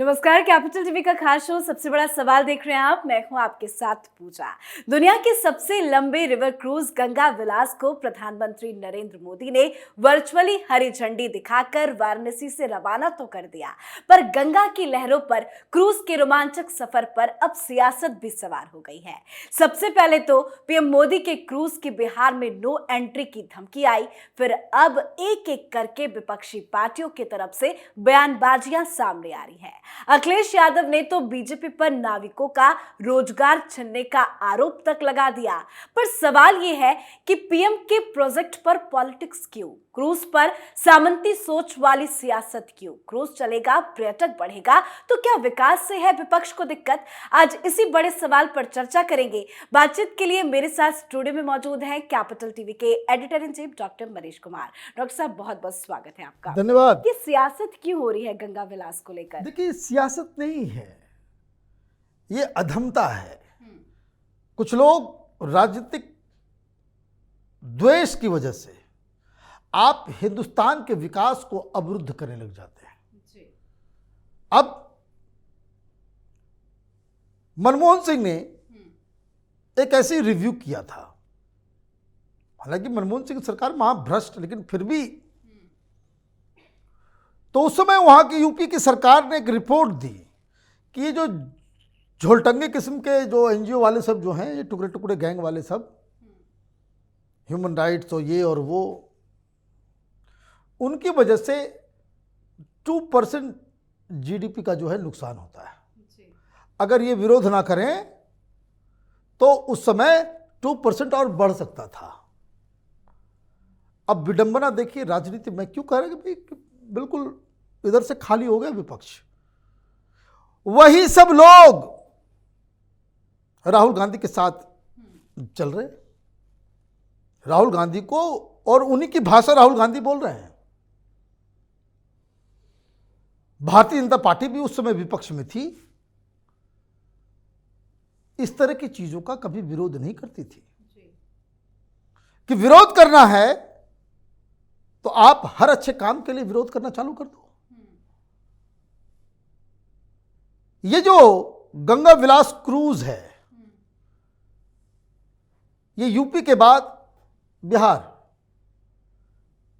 नमस्कार, capital TV का खास शो सबसे बड़ा सवाल देख रहे हैं आप। मैं हूं आपके साथ पूजा। दुनिया के सबसे लंबे रिवर क्रूज गंगा विलास को प्रधानमंत्री नरेंद्र मोदी ने वर्चुअली हरी झंडी दिखाकर वाराणसी से रवाना तो कर दिया, पर गंगा की लहरों पर क्रूज के रोमांचक सफर पर अब सियासत भी सवार हो गई है। सबसे पहले तो पीएम मोदी के क्रूज की बिहार में नो एंट्री की धमकी आई, फिर अब एक एक करके विपक्षी पार्टियों की तरफ से बयानबाजियां सामने आ रही हैं। अखिलेश यादव ने तो बीजेपी पर नाविकों का रोजगार छीनने का आरोप तक लगा दिया। पर सवाल यह है कि पीएम के प्रोजेक्ट पर पॉलिटिक्स क्यों? क्रूज पर सामंती सोच वाली सियासत क्यों? क्रूज चलेगा, पर्यटक बढ़ेगा, तो क्या विकास से है विपक्ष को दिक्कत? आज इसी बड़े सवाल पर चर्चा करेंगे। बातचीत के लिए मेरे साथ स्टूडियो में मौजूद हैं कैपिटल टीवी के editor in chief doctor Manish Kumar. Doctor साहब, बहुत बहुत स्वागत है आपका। धन्यवाद। ये सियासत क्यों हो रही है गंगा विलास को लेकर? देखिए, सियासत नहीं है, ये अधमता है। कुछ लोग राजनीतिक द्वेष की वजह से आप हिंदुस्तान के विकास को अवरुद्ध करने लग जाते हैं जी। अब मनमोहन सिंह ने एक ऐसी रिव्यू किया था, हालांकि मनमोहन सिंह सरकार महाभ्रष्ट, लेकिन फिर भी तो उस समय वहाँ की यूपी की सरकार ने एक रिपोर्ट दी कि ये जो झोलटंगे किस्म के जो एनजीओ वाले सब जो हैं, ये टुकड़े टुकड़े गैंग वाले सब, ह्यूमन राइट्स और ये और वो, उनकी वजह से 2% जीडीपी का जो है नुकसान होता है। अगर ये विरोध ना करें तो उस समय 2% और बढ़ सकता था। अब विडंबना देखिए, राजनीति में क्यों कह रहे हैं कि बिल्कुल इधर से खाली हो गया विपक्ष। वही सब लोग राहुल गांधी के साथ चल रहे, राहुल गांधी को, और उन्हीं की भाषा राहुल गांधी बोल रहे हैं। भारतीय जनता पार्टी भी उस समय विपक्ष में थी, इस तरह की चीजों का कभी विरोध नहीं करती थी। कि विरोध करना है तो आप हर अच्छे काम के लिए विरोध करना चालू कर दो। ये जो गंगा विलास क्रूज है, ये यूपी के बाद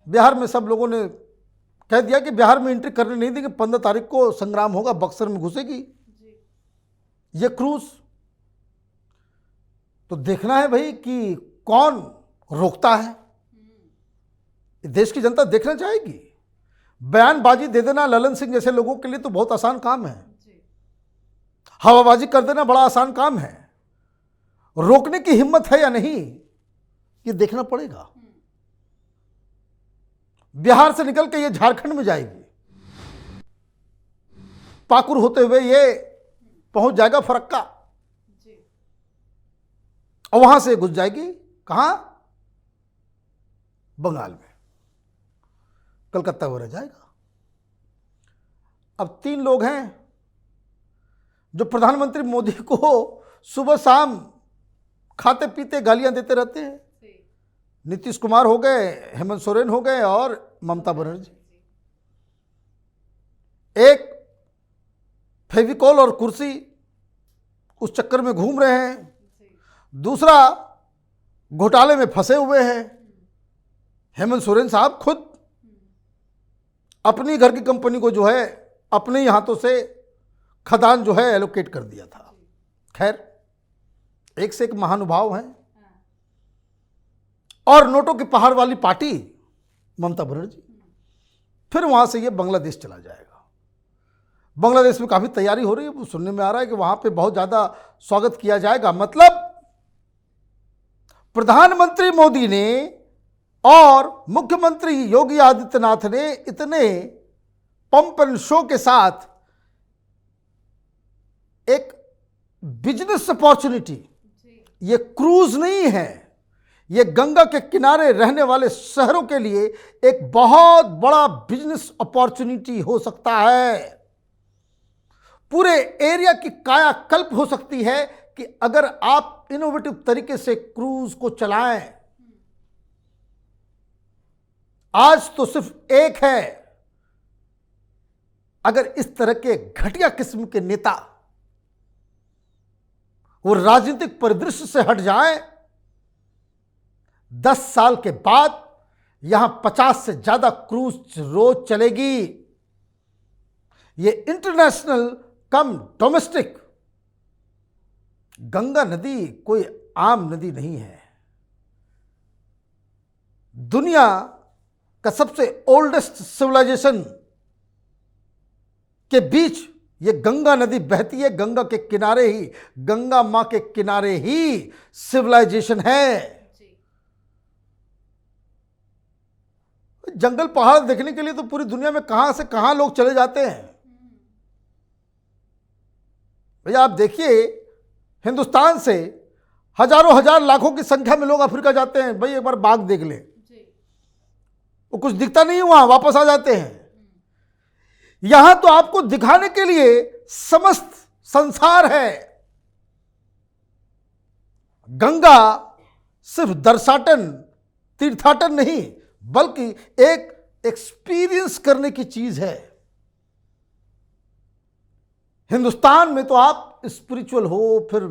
बिहार में सब लोगों ने कह दिया कि बिहार में एंट्री करने नहीं देंगे। 15 तारीख को संग्राम होगा, बक्सर में घुसेगी ये क्रूज। तो देखना है भाई कि कौन रोकता है। देश की जनता देखना चाहेगी। बयानबाजी दे देना ललन सिंह जैसे लोगों के लिए तो बहुत आसान काम है, हवाबाजी कर देना बड़ा आसान काम है। रोकने की हिम्मत है या नहीं, ये देखना पड़ेगा। बिहार से निकल के ये झारखंड में जाएगी, पाकुर होते हुए ये पहुंच जाएगा फरक्का, और वहां से घुस जाएगी कहां? बंगाल में, कलकत्ता वो रह जाएगा। अब 3 लोग हैं जो प्रधानमंत्री मोदी को सुबह शाम खाते पीते गालियां देते रहते हैं। नीतीश कुमार हो गए, हेमंत सोरेन हो गए और ममता बनर्जी। एक फेविकॉल और कुर्सी उस चक्कर में घूम रहे हैं, दूसरा घोटाले में फंसे हुए हैं। हेमंत सोरेन साहब खुद अपनी घर की कंपनी को जो है अपने ही हाथों से खदान जो है एलोकेट कर दिया था। खैर, एक से एक महानुभाव हैं। और नोटों की पहाड़ वाली पार्टी ममता बनर्जी। फिर वहां से ये बांग्लादेश चला जाएगा। बांग्लादेश में काफी तैयारी हो रही है, सुनने में आ रहा है कि वहां पे बहुत ज्यादा स्वागत किया जाएगा। मतलब प्रधानमंत्री मोदी ने और मुख्यमंत्री योगी आदित्यनाथ ने इतने पंप एंड शो के साथ एक बिजनेस अपॉर्चुनिटी, ये क्रूज नहीं है, ये गंगा के किनारे रहने वाले शहरों के लिए एक बहुत बड़ा बिजनेस अपॉर्चुनिटी हो सकता है। पूरे एरिया की कायाकल्प हो सकती है कि अगर आप इनोवेटिव तरीके से क्रूज को चलाएं। आज तो सिर्फ एक है, अगर इस तरह के घटिया किस्म के नेता वो राजनीतिक परिदृश्य से हट जाएं, 10 साल के बाद यहां 50 से ज्यादा क्रूज रोज चलेगी। ये इंटरनेशनल कम डोमेस्टिक, गंगा नदी कोई आम नदी नहीं है। दुनिया का सबसे ओल्डेस्ट सिविलाइजेशन के बीच ये गंगा नदी बहती है। गंगा के किनारे ही, गंगा मां के किनारे ही सिविलाइजेशन है। जंगल पहाड़ देखने के लिए तो पूरी दुनिया में कहां से कहां लोग चले जाते हैं। भैया आप देखिए, हिंदुस्तान से हजारों हजार लाखों की संख्या में लोग अफ्रीका जाते हैं। भाई एक बार बाघ देख ले, वो कुछ दिखता नहीं है, वहां वापस आ जाते हैं। यहां तो आपको दिखाने के लिए समस्त संसार है। गंगा सिर्फ दर्शाटन, तीर्थाटन नहीं, बल्कि एक एक्सपीरियंस करने की चीज है। हिंदुस्तान में तो आप स्पिरिचुअल हो, फिर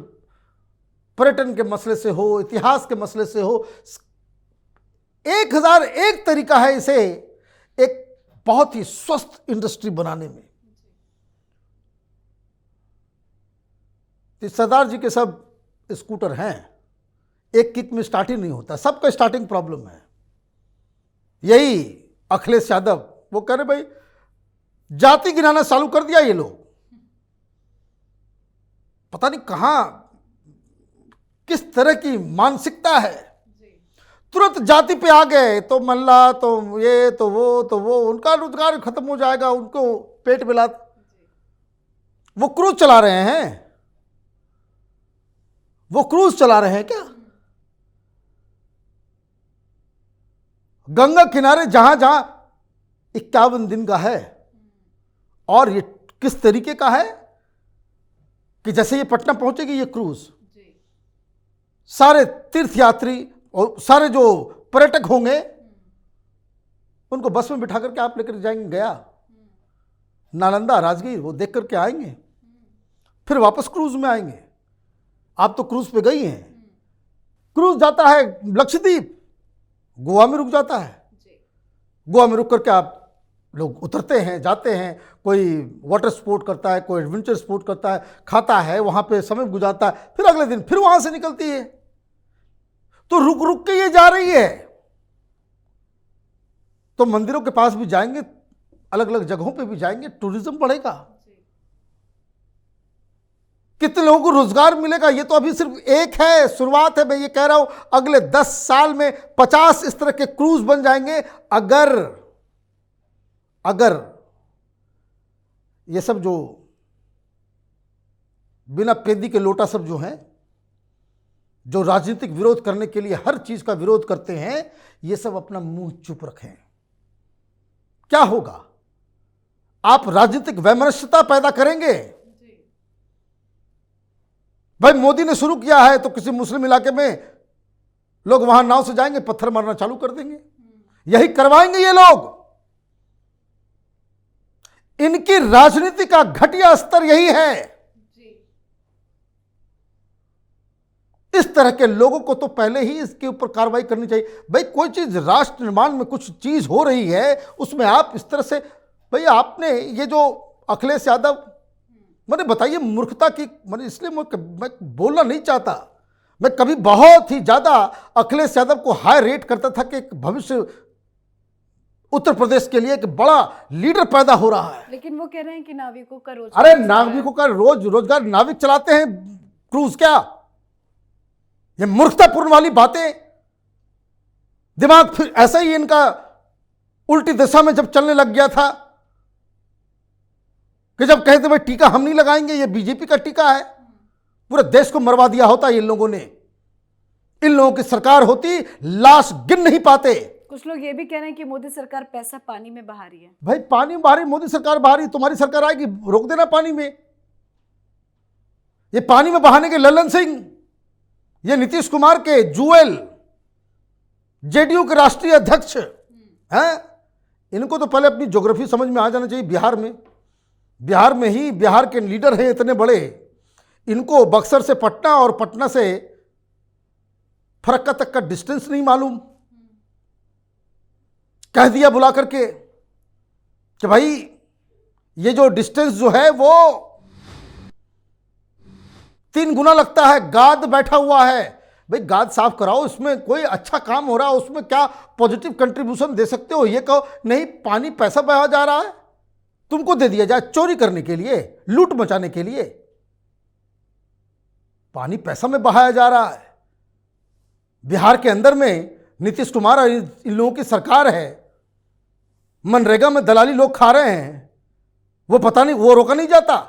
पर्यटन के मसले से हो, इतिहास के मसले से हो, 1001 तरीका है इसे एक बहुत ही स्वस्थ इंडस्ट्री बनाने में। सरदार जी के सब स्कूटर हैं, एक किक में स्टार्ट ही नहीं होता, सबका स्टार्टिंग प्रॉब्लम है। यही अखिलेश यादव वो कह रहे भाई जाति गिनाना चालू कर दिया ये लोग, पता नहीं कहां किस तरह की मानसिकता है। तुरंत जाति पे आ गए तो मल्ला, तो ये तो वो, उनका रोजगार खत्म हो जाएगा, उनको पेट मिला। वो क्रूज चला रहे हैं, वो क्रूज चला रहे हैं क्या? गंगा किनारे जहां जहां 51 दिन का है, और ये किस तरीके का है कि जैसे ये पटना पहुंचेगी ये क्रूज, सारे तीर्थयात्री और सारे जो पर्यटक होंगे उनको बस में बिठा करके आप लेकर जाएंगे गया, नालंदा, राजगीर, वो देख करके आएंगे, फिर वापस क्रूज में आएंगे। आप तो क्रूज पे गई हैं। क्रूज जाता है लक्षद्वीप, गोवा में रुक जाता है। गोवा में रुक करके आप लोग उतरते हैं, जाते हैं, कोई वाटर स्पोर्ट करता है, कोई एडवेंचर स्पोर्ट करता है, खाता है, वहां पे समय गुजारता है, फिर अगले दिन फिर वहां से निकलती है। तो रुक रुक के ये जा रही है। तो मंदिरों के पास भी जाएंगे, अलग अलग जगहों पे भी जाएंगे, टूरिज्म बढ़ेगा, कितने लोगों को रोजगार मिलेगा। ये तो अभी सिर्फ एक है, शुरुआत है। मैं ये कह रहा हूं अगले 10 साल में 50 इस तरह के क्रूज बन जाएंगे। अगर ये सब जो बिना पेदी के लोटा सब जो हैं, जो राजनीतिक विरोध करने के लिए हर चीज का विरोध करते हैं, ये सब अपना मुंह चुप रखें। क्या होगा? आप राजनीतिक वैमनस्यता पैदा करेंगे। भाई मोदी ने शुरू किया है तो किसी मुस्लिम इलाके में लोग वहां नाव से जाएंगे, पत्थर मारना चालू कर देंगे। यही करवाएंगे ये लोग। इनकी राजनीति का घटिया स्तर यही है। इस तरह के लोगों को तो पहले ही इसके ऊपर कार्रवाई करनी चाहिए। भाई कोई चीज राष्ट्र निर्माण में कुछ चीज हो रही है, उसमें आप इस तरह से, भाई आपने ये जो अखिलेश यादव, मैंने बताइए मूर्खता की, मैंने इसलिए मैं बोलना नहीं चाहता। मैं कभी बहुत ही ज्यादा अखिलेश यादव को हाई रेट करता था कि एक भविष्य उत्तर प्रदेश के लिए एक बड़ा लीडर पैदा हो रहा है। लेकिन वो कह रहे हैं कि नाविकों का रोजगार, अरे नाविकों का रोजगार, नाविक चलाते हैं क्रूज, क्या ये मूर्खतापूर्ण वाली बातें। दिमाग फिर ऐसा ही इनका उल्टी दिशा में जब चलने लग गया था कि जब कहते भाई टीका हम नहीं लगाएंगे, ये बीजेपी का टीका है, पूरे देश को मरवा दिया होता इन लोगों ने। इन लोगों की सरकार होती, लाश गिन नहीं पाते। कुछ लोग ये भी कह रहे हैं कि मोदी सरकार पैसा पानी में बहा रही है। भाई पानी में बहा रही, मोदी सरकार बहा रही, तुम्हारी सरकार आएगी रोक देना पानी में। ये पानी में बहाने के ललन सिंह, ये नीतीश कुमार के जुएल, जेडीयू के राष्ट्रीय अध्यक्ष हैं। इनको तो पहले अपनी ज्योग्राफी समझ में आ जाना चाहिए। बिहार में बिहार में ही बिहार के लीडर हैं इतने बड़े, इनको बक्सर से पटना और पटना से फरक्का तक का डिस्टेंस नहीं मालूम। कह दिया बुला करके कि भाई ये जो डिस्टेंस जो है वो 3 गुना लगता है, गाद बैठा हुआ है। भाई गाद साफ कराओ, उसमें कोई अच्छा काम हो रहा है, उसमें क्या पॉजिटिव कंट्रीब्यूशन दे सकते हो? ये कहो नहीं पानी पैसा बहा जा रहा है, तुमको दे दिया जाए चोरी करने के लिए, लूट मचाने के लिए। पानी पैसा में बहाया जा रहा है। बिहार के अंदर में नीतीश कुमार और इन लोगों की सरकार है, मनरेगा में दलाली लोग खा रहे हैं, वो पता नहीं, वो रोका नहीं जाता।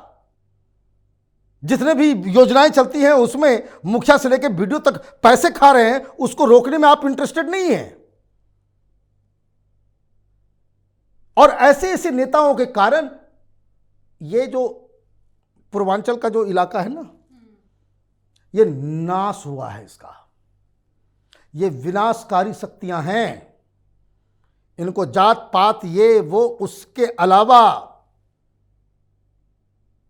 जितने भी योजनाएं चलती हैं उसमें मुखिया से लेकर वीडियो तक पैसे खा रहे हैं, उसको रोकने में आप इंटरेस्टेड नहीं हैं। और ऐसे ऐसे नेताओं के कारण ये जो पूर्वांचल का जो इलाका है ना, ये नाश हुआ है। इसका ये विनाशकारी शक्तियां हैं। इनको जात पात ये वो उसके अलावा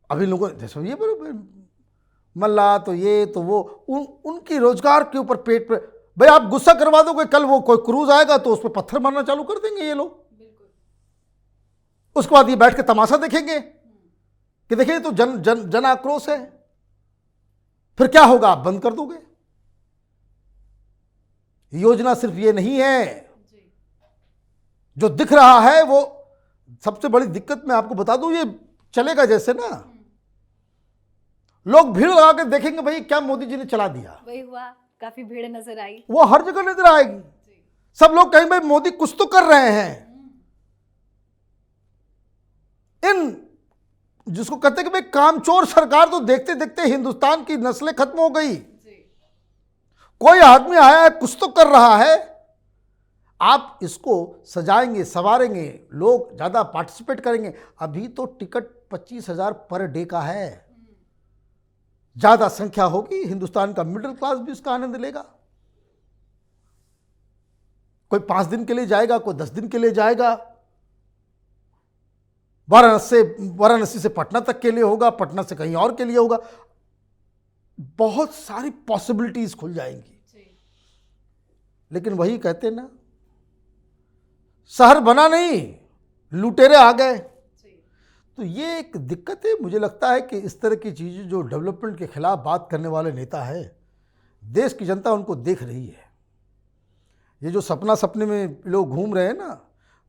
अभी लोगों जैसे ये मल्ला तो ये तो वो उनकी रोजगार के ऊपर पेट पे। भाई आप गुस्सा करवा दोगे, कल वो कोई क्रूज आएगा तो उस पर पत्थर मारना चालू कर देंगे ये लोग। उसके बाद ये बैठ के तमाशा देखेंगे कि देखिए तो जन आक्रोश है। फिर क्या होगा? आप बंद कर दोगे। योजना सिर्फ ये नहीं है जो दिख रहा है, वो सबसे बड़ी दिक्कत मैं आपको बता दूं, ये चलेगा जैसे ना, लोग भीड़ लगा के देखेंगे भाई क्या मोदी जी ने चला दिया। वही हुआ, काफी भीड़ नजर आई, वो हर जगह नजर आएगी। सब लोग कहेंगे भाई मोदी कुछ तो कर रहे हैं। इन जिसको कहते हैं कि भाई कामचोर सरकार, तो देखते देखते हिंदुस्तान की नस्लें खत्म हो गई। कोई आदमी आया है, कुछ तो कर रहा है, आप इसको सजाएंगे संवारेंगे, लोग ज्यादा पार्टिसिपेट करेंगे। अभी तो टिकट 25,000 पर डे का है। ज्यादा संख्या होगी, हिंदुस्तान का मिडिल क्लास भी उसका आनंद लेगा। कोई 5 दिन के लिए जाएगा, कोई 10 दिन के लिए जाएगा। वाराणसी से पटना तक के लिए होगा, पटना से कहीं और के लिए होगा। बहुत सारी पॉसिबिलिटीज खुल जाएंगी। लेकिन वही कहते ना, शहर बना नहीं, लुटेरे आ गए। तो ये एक दिक्कत है। मुझे लगता है कि इस तरह की चीज़ें जो डेवलपमेंट के खिलाफ बात करने वाले नेता है, देश की जनता उनको देख रही है। ये जो सपने में लोग घूम रहे हैं ना,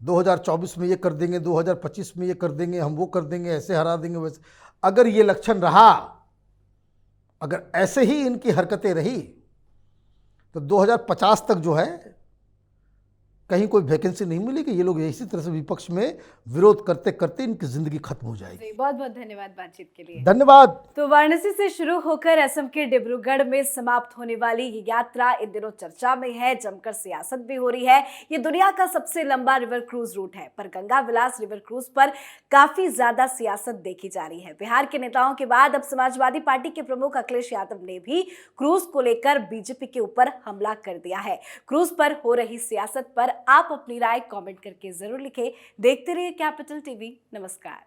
2024 में ये कर देंगे, 2025 में ये कर देंगे, हम वो कर देंगे, ऐसे हरा देंगे वैसे, अगर ये लक्षण रहा, अगर ऐसे ही इनकी हरकतें रही, तो 2050 तक जो है कहीं कोई वैकेंसी नहीं मिलेगी। ये लोग इसी तरह से विपक्ष में विरोध करते करते इनकी जिंदगी खत्म हो जाएगी। बहुत बहुत धन्यवाद बातचीत के लिए। धन्यवाद। तो वाराणसी से शुरू होकर असम के डिब्रूगढ़ में समाप्त होने वाली ये यात्रा इन दिनों चर्चा में है, जमकर सियासत भी हो रही है। ये दुनिया का सबसे लंबा रिवर क्रूज रूट है, पर गंगा विलास रिवर क्रूज पर काफी ज्यादा सियासत देखी जा रही है। बिहार के नेताओं के बाद अब समाजवादी पार्टी के प्रमुख अखिलेश यादव ने भी क्रूज को लेकर बीजेपी के ऊपर हमला कर दिया है। क्रूज पर हो रही सियासत पर आप अपनी राय कमेंट करके जरूर लिखें। देखते रहिए कैपिटल टीवी। नमस्कार।